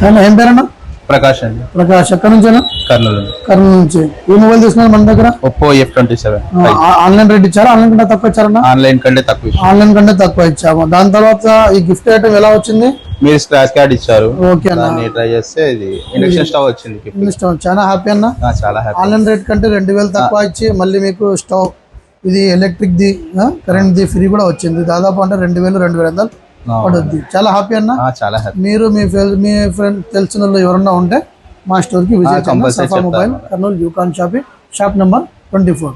ఏం పేరన్నా? ప్రకాష్ అండి. ప్రకాష్ ఎక్కడి నుంచేనా? కర్నూలు. కర్నూలు నుంచి. ఏ మొబైల్ తీసుకున్నారు మన దగ్గర? Oppo F27. ఆన్లైన్ రేట్ ఇచ్చారా? ఆన్లైన్ కంటే తక్కువ ఇచ్చారన్నా? ఆన్లైన్ కంటే తక్కువ. ఆన్లైన్ కంటే తక్కువ ఇచ్చాము. దాని తర్వాత ఈ గిఫ్ట్ ఐటమ్ ఎలా వచ్చింది? మీరు స్క్రాచ్ కార్డ్ ఇచ్చారు. ఓకే అన్న. ట్రై చేస్తే ఇది ఇండక్షన్ స్టవ్ వచ్చింది. చాలా హ్యాపీ అన్న. చాలా హ్యాపీ. ఆన్లైన్ రేట్ కంటే 2000 తక్కువ ఇచ్చి మళ్ళీ మీకు స్టవ్ ఇది electric the current the free కూడా వచ్చింది. దాదాపు అంటే 2000-2500 పడుద్ది. చాలా హ్యాపీ అన్న. చాలా హ్యాపీ. మీరు మీ ఫ్రెండ్ తెలిసిన వాళ్ళు ఎవరన్నా ఉంటే మా స్టోర్ కి విజిట్ చేయండి. సఫా mobile, Kurnool, Yukon shop number 24.